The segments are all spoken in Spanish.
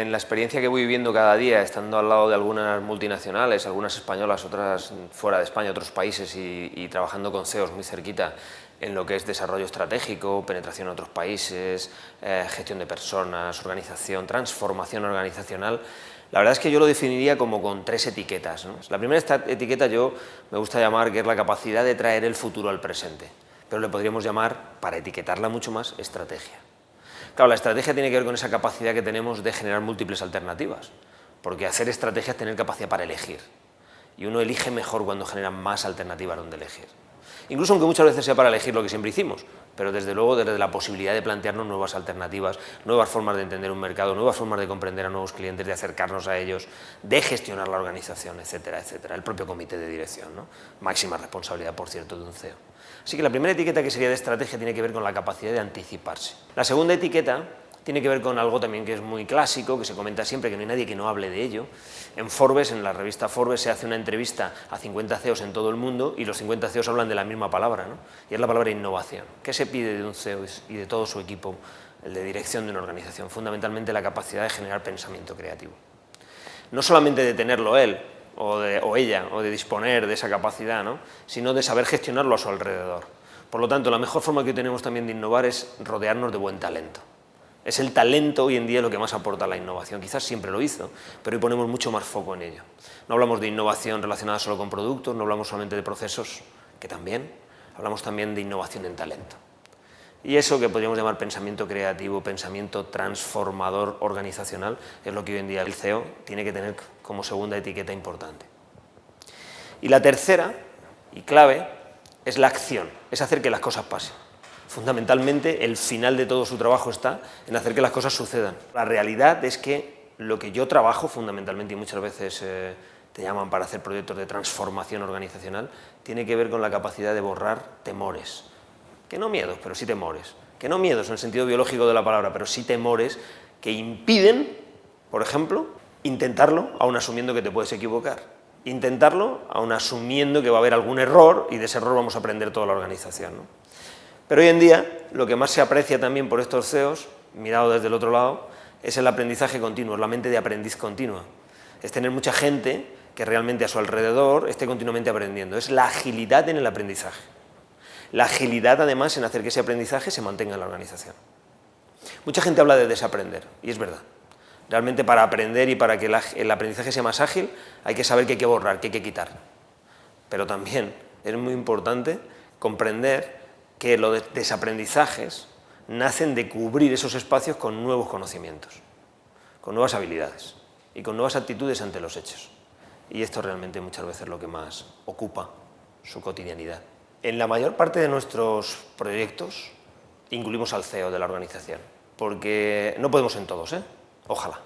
En la experiencia que voy viviendo cada día, estando al lado de algunas multinacionales, algunas españolas, otras fuera de España, otros países y trabajando con CEOs muy cerquita en lo que es desarrollo estratégico, penetración en otros países, gestión de personas, organización, transformación organizacional, la verdad es que yo lo definiría como con 3 etiquetas, ¿no? La primera etiqueta yo me gusta llamar que es la capacidad de traer el futuro al presente, pero le podríamos llamar, para etiquetarla mucho más, estrategia. Claro, la estrategia tiene que ver con esa capacidad que tenemos de generar múltiples alternativas, porque hacer estrategia es tener capacidad para elegir, y uno elige mejor cuando genera más alternativas donde elegir. Incluso aunque muchas veces sea para elegir lo que siempre hicimos, pero desde luego desde la posibilidad de plantearnos nuevas alternativas, nuevas formas de entender un mercado, nuevas formas de comprender a nuevos clientes, de acercarnos a ellos, de gestionar la organización, etcétera, etcétera. El propio comité de dirección, ¿no? Máxima responsabilidad, por cierto, de un CEO. Así que la primera etiqueta, que sería de estrategia, tiene que ver con la capacidad de anticiparse. La segunda etiqueta tiene que ver con algo también que es muy clásico, que se comenta siempre, que no hay nadie que no hable de ello. En Forbes, en la revista Forbes, se hace una entrevista a 50 CEOs en todo el mundo y los 50 CEOs hablan de la misma palabra, ¿no? Y es la palabra innovación. ¿Qué se pide de un CEO y de todo su equipo, el de dirección de una organización? Fundamentalmente la capacidad de generar pensamiento creativo. No solamente de tenerlo él o ella, o de disponer de esa capacidad, ¿no? Sino de saber gestionarlo a su alrededor. Por lo tanto, la mejor forma que tenemos también de innovar es rodearnos de buen talento. Es el talento hoy en día lo que más aporta a la innovación. Quizás siempre lo hizo, pero hoy ponemos mucho más foco en ello. No hablamos de innovación relacionada solo con productos, no hablamos solamente de procesos, que también, hablamos también de innovación en talento. Y eso que podríamos llamar pensamiento creativo, pensamiento transformador organizacional, es lo que hoy en día el CEO tiene que tener como segunda etiqueta importante. Y la tercera, y clave, es la acción, es hacer que las cosas pasen. Fundamentalmente, el final de todo su trabajo está en hacer que las cosas sucedan. La realidad es que lo que yo trabajo fundamentalmente, y muchas veces te llaman para hacer proyectos de transformación organizacional, tiene que ver con la capacidad de borrar temores. Que no miedos, pero sí temores. Que no miedos en el sentido biológico de la palabra, pero sí temores que impiden, por ejemplo, intentarlo aun asumiendo que te puedes equivocar. Intentarlo aun asumiendo que va a haber algún error y de ese error vamos a aprender toda la organización, ¿no? Pero hoy en día, lo que más se aprecia también por estos CEOs, mirado desde el otro lado, es el aprendizaje continuo, es la mente de aprendiz continua. Es tener mucha gente que realmente a su alrededor esté continuamente aprendiendo. Es la agilidad en el aprendizaje. La agilidad, además, en hacer que ese aprendizaje se mantenga en la organización. Mucha gente habla de desaprender, y es verdad. Realmente para aprender y para que el aprendizaje sea más ágil, hay que saber qué hay que borrar, qué hay que quitar. Pero también es muy importante comprender que los desaprendizajes nacen de cubrir esos espacios con nuevos conocimientos, con nuevas habilidades y con nuevas actitudes ante los hechos. Y esto realmente muchas veces es lo que más ocupa su cotidianidad. En la mayor parte de nuestros proyectos incluimos al CEO de la organización, porque no podemos en todos, ojalá.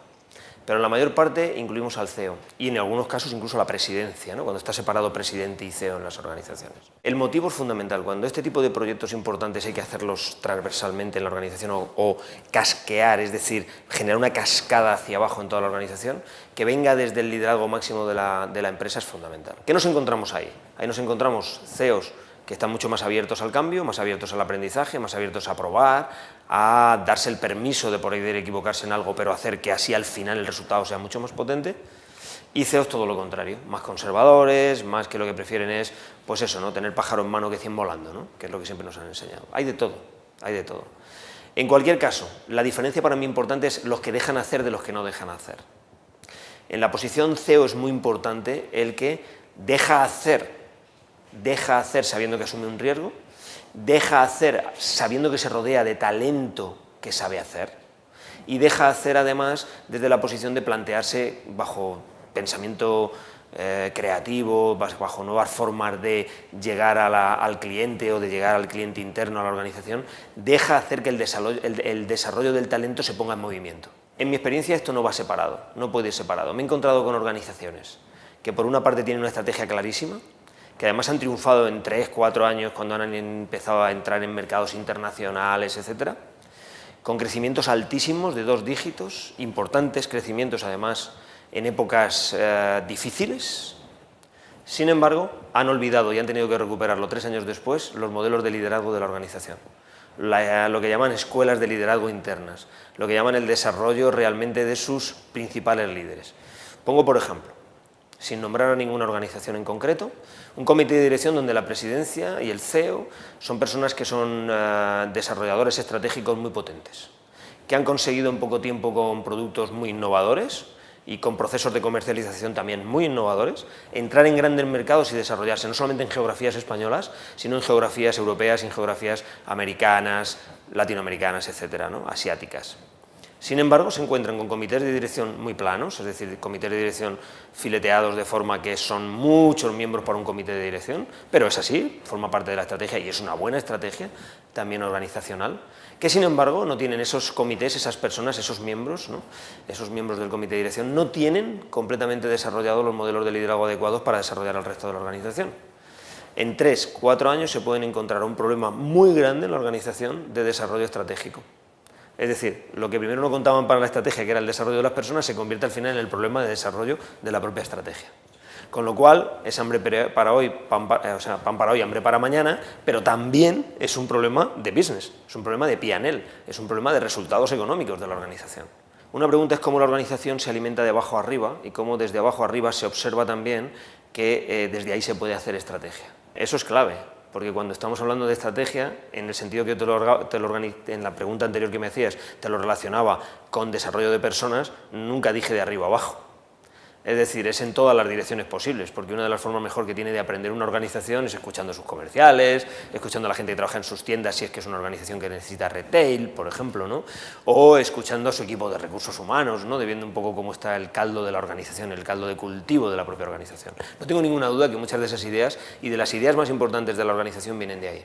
Pero en la mayor parte incluimos al CEO y en algunos casos incluso a la presidencia, ¿no? Cuando está separado presidente y CEO en las organizaciones. El motivo es fundamental. Cuando este tipo de proyectos importantes hay que hacerlos transversalmente en la organización o casquear, es decir, generar una cascada hacia abajo en toda la organización, que venga desde el liderazgo máximo de la empresa es fundamental. ¿Qué nos encontramos ahí? Ahí nos encontramos CEOs que están mucho más abiertos al cambio, más abiertos al aprendizaje, más abiertos a probar, a darse el permiso de poder equivocarse en algo, pero hacer que así al final el resultado sea mucho más potente. Y CEOs todo lo contrario, más conservadores, más que lo que prefieren es, pues eso, ¿no? Tener pájaro en mano que 100 volando, ¿no? Que es lo que siempre nos han enseñado. Hay de todo, hay de todo. En cualquier caso, la diferencia para mí importante es los que dejan hacer de los que no dejan hacer. En la posición CEO es muy importante el que deja hacer sabiendo que asume un riesgo, deja hacer sabiendo que se rodea de talento que sabe hacer y deja hacer además desde la posición de plantearse bajo pensamiento creativo, bajo nuevas formas de llegar al cliente o de llegar al cliente interno a la organización, deja hacer que el desarrollo del talento se ponga en movimiento. En mi experiencia esto no va separado, no puede ir separado. Me he encontrado con organizaciones que por una parte tienen una estrategia clarísima, que además han triunfado en 3, 4 años cuando han empezado a entrar en mercados internacionales, etcétera, con crecimientos altísimos de 2 dígitos, importantes crecimientos además en épocas difíciles. Sin embargo, han olvidado y han tenido que recuperarlo 3 años después los modelos de liderazgo de la organización. lo que llaman escuelas de liderazgo internas, lo que llaman el desarrollo realmente de sus principales líderes. Pongo por ejemplo, sin nombrar a ninguna organización en concreto, un comité de dirección donde la presidencia y el CEO son personas que son desarrolladores estratégicos muy potentes, que han conseguido en poco tiempo con productos muy innovadores y con procesos de comercialización también muy innovadores, entrar en grandes mercados y desarrollarse, no solamente en geografías españolas, sino en geografías europeas y en geografías americanas, latinoamericanas, etcétera, ¿no? Asiáticas. Sin embargo, se encuentran con comités de dirección muy planos, es decir, comités de dirección fileteados de forma que son muchos miembros para un comité de dirección, pero es así, forma parte de la estrategia y es una buena estrategia, también organizacional, que sin embargo no tienen esos comités, esas personas, esos miembros, ¿no? Esos miembros del comité de dirección no tienen completamente desarrollados los modelos de liderazgo adecuados para desarrollar al resto de la organización. En 3-4 años se pueden encontrar un problema muy grande en la organización de desarrollo estratégico. Es decir, lo que primero no contaban para la estrategia, que era el desarrollo de las personas, se convierte al final en el problema de desarrollo de la propia estrategia. Con lo cual, es hambre para hoy, pan para hoy, hambre para mañana, pero también es un problema de business, es un problema de P&L, es un problema de resultados económicos de la organización. Una pregunta es cómo la organización se alimenta de abajo arriba y cómo desde abajo arriba se observa también que desde ahí se puede hacer estrategia. Eso es clave. Porque cuando estamos hablando de estrategia, en el sentido que en la pregunta anterior que me hacías, te lo relacionaba con desarrollo de personas, nunca dije de arriba abajo. Es decir, es en todas las direcciones posibles, porque una de las formas mejor que tiene de aprender una organización es escuchando sus comerciales, escuchando a la gente que trabaja en sus tiendas si es que es una organización que necesita retail, por ejemplo, ¿no? O escuchando a su equipo de recursos humanos, ¿no? De viendo un poco cómo está el caldo de la organización, el caldo de cultivo de la propia organización. No tengo ninguna duda que muchas de esas ideas y de las ideas más importantes de la organización vienen de ahí.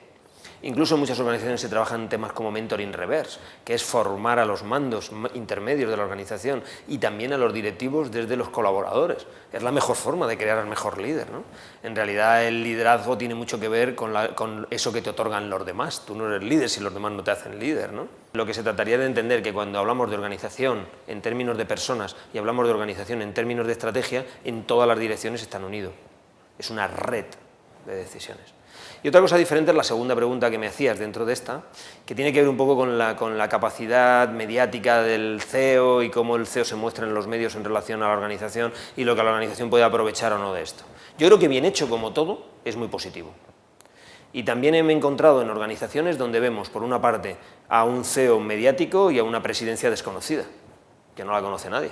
Incluso en muchas organizaciones se trabajan temas como mentoring reverse, que es formar a los mandos intermedios de la organización y también a los directivos desde los colaboradores. Es la mejor forma de crear al mejor líder, ¿no? En realidad el liderazgo tiene mucho que ver con eso que te otorgan los demás. Tú no eres líder si los demás no te hacen líder, ¿no? Lo que se trataría de entender que cuando hablamos de organización en términos de personas y hablamos de organización en términos de estrategia, en todas las direcciones están unidos. Es una red de decisiones. Y otra cosa diferente es la segunda pregunta que me hacías dentro de esta, que tiene que ver un poco con la capacidad mediática del CEO y cómo el CEO se muestra en los medios en relación a la organización y lo que la organización puede aprovechar o no de esto. Yo creo que bien hecho como todo es muy positivo. Y también me he encontrado en organizaciones donde vemos por una parte a un CEO mediático y a una presidencia desconocida, que no la conoce nadie.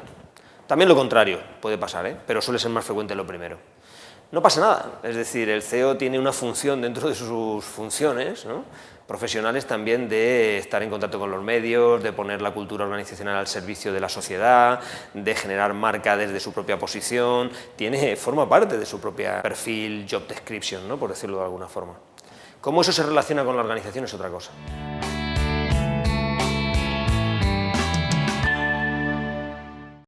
También lo contrario puede pasar, pero suele ser más frecuente lo primero. No pasa nada, es decir, el CEO tiene una función dentro de sus funciones, ¿no? Profesionales también de estar en contacto con los medios, de poner la cultura organizacional al servicio de la sociedad, de generar marca desde su propia posición, forma parte de su propia perfil, job description, ¿no? Por decirlo de alguna forma. Cómo eso se relaciona con la organización es otra cosa.